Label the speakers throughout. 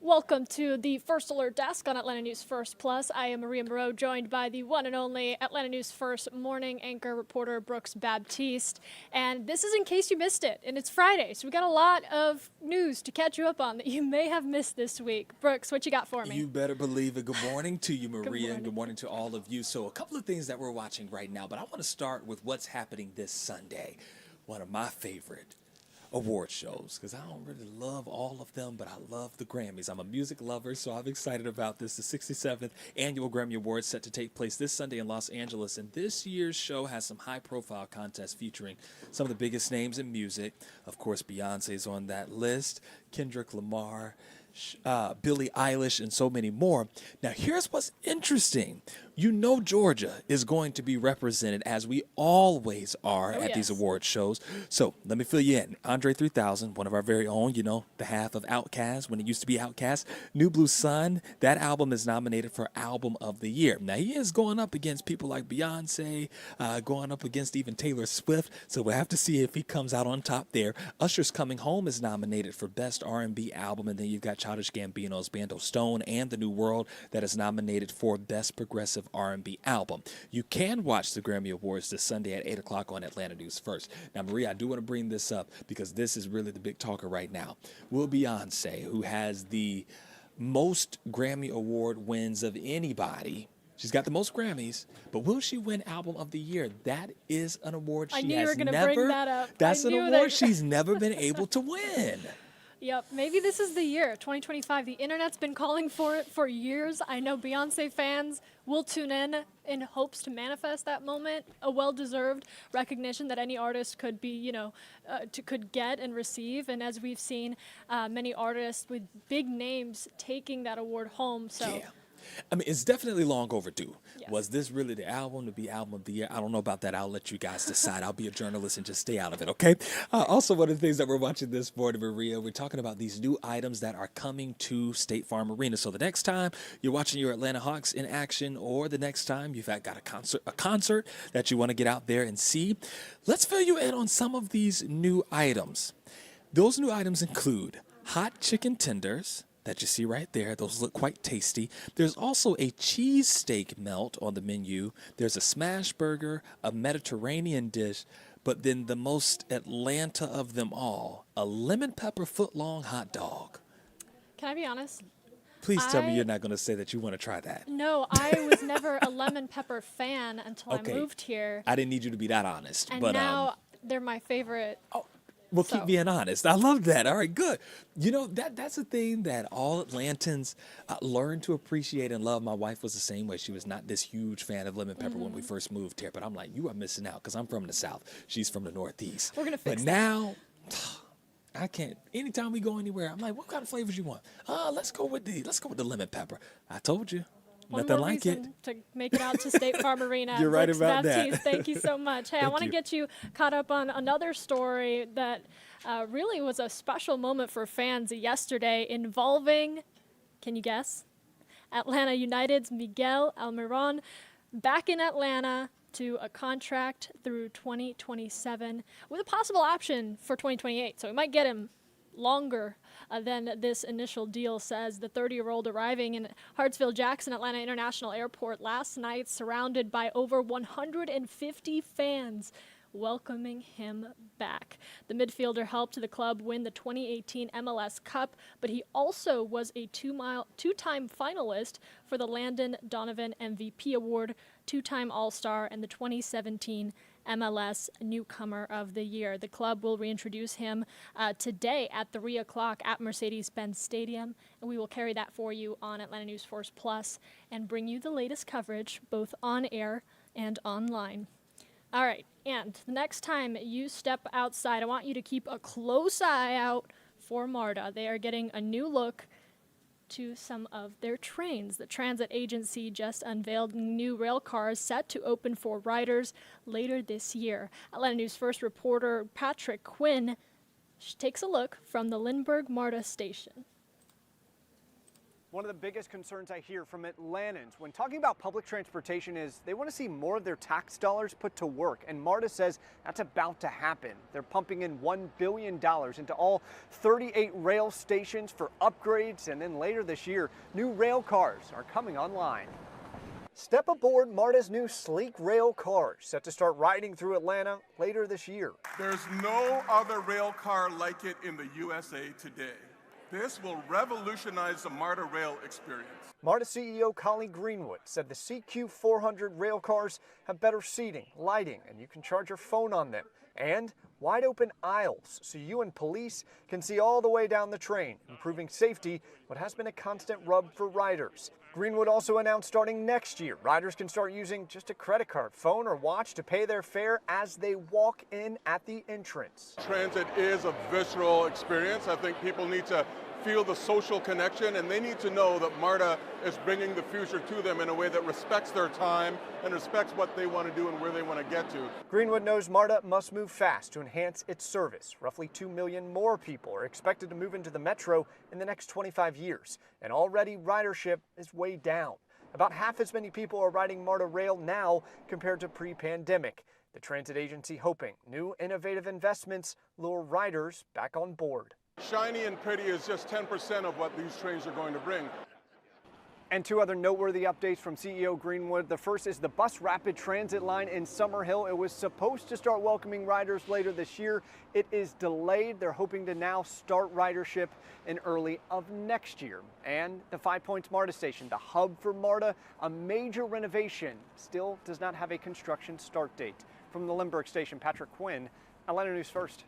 Speaker 1: Welcome to the First Alert Desk on Atlanta News First Plus. I am Maria Moreau, joined by the one and only Atlanta News First morning anchor reporter Brooks Baptiste. And this is in case you missed it, and it's Friday, so we got a lot of news to catch you up on that you may have missed this week. Brooks, what you got for me?
Speaker 2: You better believe it. Good morning to you, Maria, and
Speaker 1: Good
Speaker 2: good morning to all of you. So a couple of things that we're watching right now, but I want to start with what's happening this Sunday. One of my favorite award shows, because I don't really love all of them, but I love the Grammys. I'm a music lover, so I'm excited about this. The 67th Annual Grammy Awards set to take place this Sunday in Los Angeles, and this year's show has some high-profile contests featuring some of the biggest names in music. Of course, Beyonce's on that list, Kendrick Lamar, Billie Eilish, and so many more. Now, here's what's interesting. You know Georgia is going to be represented, as we always are at these award shows. So let me fill you in. Andre 3000, one of our very own, you know, the half of Outkast when it used to be Outkast. New Blue Sun, that album is nominated for Album of the Year. Now, he is going up against people like Beyonce, going up against even Taylor Swift. So we'll have to see if he comes out on top there. Usher's Coming Home is nominated for Best R&B Album. And then you've got Childish Gambino's Band of Stone and The New World that is nominated for Best Progressive R&B Album. You can watch the Grammy Awards this Sunday at 8 o'clock on Atlanta News First. Now, Maria, I do want to bring this up because this is really the big talker right now. Will Beyonce, who has the most Grammy Award wins of anybody, she's got the most Grammys, but will she win Album of the Year? That is an award she
Speaker 1: I knew
Speaker 2: has
Speaker 1: you were going to
Speaker 2: never,
Speaker 1: bring that up.
Speaker 2: that's an award she's never been able to win.
Speaker 1: Yep, maybe this is the year, 2025. The internet's been calling for it for years. I know Beyonce fans will tune in hopes to manifest that moment, a well-deserved recognition that any artist could be, could get and receive. And as we've seen, many artists with big names taking that award home. So.
Speaker 2: Yeah. I mean, it's definitely long overdue.
Speaker 1: Yes.
Speaker 2: Was this really the album to be Album of the Year? I don't know about that. I'll let you guys decide. I'll be a journalist and just stay out of it, okay? Also, one of the things that we're watching this morning, Maria, we're talking about these new items that are coming to State Farm Arena. So the next time you're watching your Atlanta Hawks in action, or the next time you've got a concert that you want to get out there and see, let's fill you in on some of these new items. Those new items include hot chicken tenders that you see right there. Those look quite tasty. There's also a cheesesteak melt on the menu. There's a smash burger, a Mediterranean dish, but then the most Atlanta of them all, a lemon pepper foot-long hot dog.
Speaker 1: Can I be honest?
Speaker 2: Please tell me you're not going to say that you want to try that.
Speaker 1: No, I was never a lemon pepper fan until I moved here.
Speaker 2: I didn't need you to be that honest.
Speaker 1: And
Speaker 2: but
Speaker 1: now they're my favorite.
Speaker 2: Well, keep being honest. I love that. All right, good. You know, that's a thing that all Atlantans learn to appreciate and love. My wife was the same way. She was not this huge fan of lemon pepper when we first moved here. But I'm like, you are missing out because I'm from the South. She's from the Northeast.
Speaker 1: We're going to fix
Speaker 2: that. But now, I can't. Anytime we go anywhere, I'm like, what kind of flavors you want? Let's go with the lemon pepper. I told you. Nothing like it.
Speaker 1: To make it out to State Farm Arena.
Speaker 2: You're right about
Speaker 1: Baptiste,
Speaker 2: that.
Speaker 1: Thank you so much. Hey, I want to get you caught up on another story that really was a special moment for fans yesterday involving, can you guess? Atlanta United's Miguel Almiron back in Atlanta to a contract through 2027 with a possible option for 2028. So we might get him longer than this initial deal says. The 30-year-old arriving in Hartsfield-Jackson Atlanta International Airport last night, surrounded by over 150 fans welcoming him back. The midfielder helped the club win the 2018 MLS Cup, but he also was a two-time finalist for the Landon Donovan MVP Award, two-time All-Star, and the 2017 MLS Newcomer of the Year. The club will reintroduce him today at 3 o'clock at Mercedes-Benz Stadium, and we will carry that for you on Atlanta News Force Plus and bring you the latest coverage both on air and online. All right, and the next time you step outside, I want you to keep a close eye out for MARTA. They are getting a new look to some of their trains. The transit agency just unveiled new railcars set to open for riders later this year. Atlanta News First reporter Patrick Quinn takes a look from the Lindbergh MARTA station.
Speaker 3: One of the biggest concerns I hear from Atlantans when talking about public transportation is they want to see more of their tax dollars put to work. And MARTA says that's about to happen. They're pumping in $1 billion into all 38 rail stations for upgrades. And then later this year, new rail cars are coming online. Step aboard MARTA's new sleek rail cars set to start riding through Atlanta later this year.
Speaker 4: There's no other rail car like it in the USA today. This will revolutionize the MARTA rail experience.
Speaker 3: MARTA CEO Colleen Greenwood said the CQ400 rail cars have better seating, lighting, and you can charge your phone on them. And wide open aisles so you and police can see all the way down the train, improving safety, what has been a constant rub for riders. Greenwood also announced starting next year, riders can start using just a credit card, phone, or watch to pay their fare as they walk in at the entrance.
Speaker 4: Transit is a visceral experience. I think people need to feel the social connection, and they need to know that MARTA is bringing the future to them in a way that respects their time and respects what they want to do and where they want to get to.
Speaker 3: Greenwood knows MARTA must move fast to enhance its service. Roughly 2 million more people are expected to move into the metro in the next 25 years, and already ridership is way down. About half as many people are riding MARTA rail now compared to pre-pandemic. The transit agency hoping new innovative investments lure riders back on board.
Speaker 4: Shiny and pretty is just 10% of what these trains are going to bring.
Speaker 3: And two other noteworthy updates from CEO Greenwood. The first is the bus rapid transit line in Summerhill. It was supposed to start welcoming riders later this year. It is delayed. They're hoping to now start ridership in early of next year. And the 5 Points MARTA station, the hub for MARTA, a major renovation, still does not have a construction start date. From the Lindbergh station, Patrick Quinn, Atlanta News First.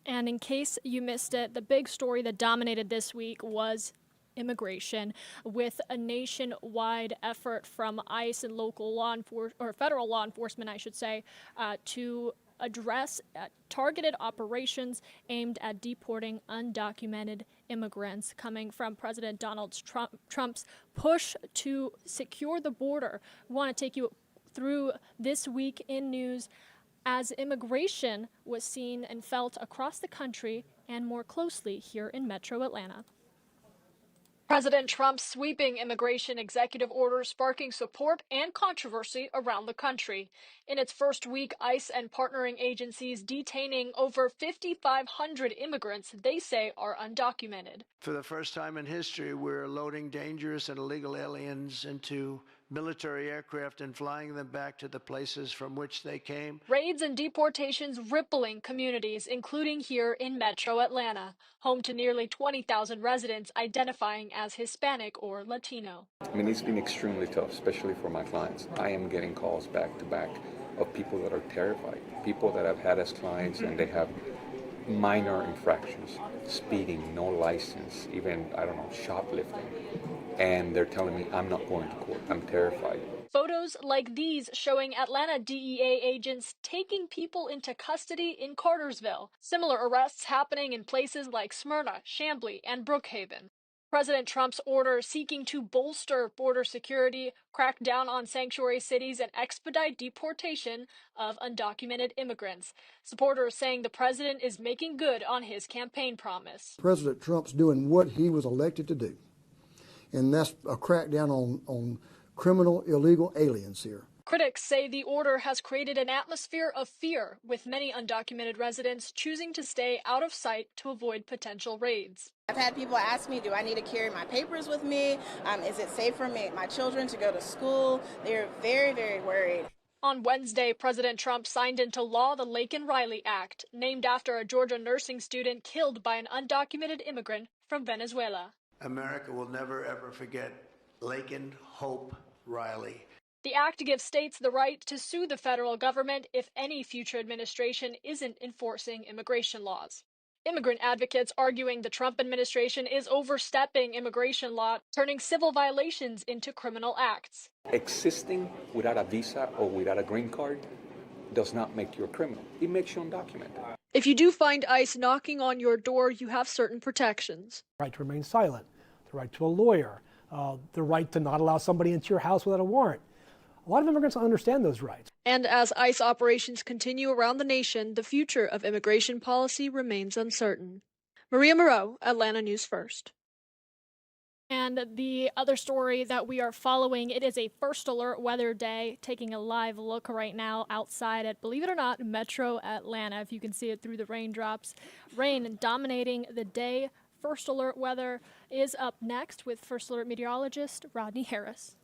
Speaker 1: And in case you missed it, the big story that dominated this week was immigration, with a nationwide effort from ICE and local law enforcement, or federal law enforcement, I should say, to address targeted operations aimed at deporting undocumented immigrants, coming from President Donald Trump's push to secure the border. We want to take you through this week in news as immigration was seen and felt across the country and more closely here in Metro Atlanta. President Trump's sweeping immigration executive order sparking support and controversy around the country. In its first week, ICE and partnering agencies detaining over 5,500 immigrants they say are undocumented.
Speaker 5: For the first time in history, we're loading dangerous and illegal aliens into military aircraft and flying them back to the places from which they came.
Speaker 1: Raids and deportations rippling communities, including here in Metro Atlanta, home to nearly 20,000 residents identifying as Hispanic or Latino.
Speaker 6: I mean, it's been extremely tough, especially for my clients. I am getting calls back to back of people that are terrified, people that have had as clients and they have minor infractions, speeding, no license, even, shoplifting. And they're telling me, I'm not going to court. I'm terrified.
Speaker 1: Photos like these showing Atlanta DEA agents taking people into custody in Cartersville. Similar arrests happening in places like Smyrna, Chamblee, and Brookhaven. President Trump's order seeking to bolster border security, crack down on sanctuary cities, and expedite deportation of undocumented immigrants. Supporters saying the president is making good on his campaign promise.
Speaker 7: President Trump's doing what he was elected to do, and that's a crackdown on criminal, illegal aliens here.
Speaker 1: Critics say the order has created an atmosphere of fear, with many undocumented residents choosing to stay out of sight to avoid potential raids.
Speaker 8: I've had people ask me, do I need to carry my papers with me? Is it safe for my children to go to school? They're very, very worried.
Speaker 1: On Wednesday, President Trump signed into law the Laken-Riley Act, named after a Georgia nursing student killed by an undocumented immigrant from Venezuela.
Speaker 5: America will never, ever forget Laken Hope Riley.
Speaker 1: The act gives states the right to sue the federal government if any future administration isn't enforcing immigration laws. Immigrant advocates arguing the Trump administration is overstepping immigration law, turning civil violations into criminal acts.
Speaker 6: Existing without a visa or without a green card does not make you a criminal. It makes you undocumented.
Speaker 1: If you do find ICE knocking on your door, you have certain protections.
Speaker 9: The right to remain silent, the right to a lawyer, the right to not allow somebody into your house without a warrant. A lot of immigrants don't understand those rights.
Speaker 1: And as ICE operations continue around the nation, the future of immigration policy remains uncertain. Maria Moreau, Atlanta News First. And the other story that we are following, it is a first alert weather day. Taking a live look right now outside at, believe it or not, Metro Atlanta. If you can see it through the raindrops. Rain dominating the day. First alert weather is up next with first alert meteorologist Rodney Harris.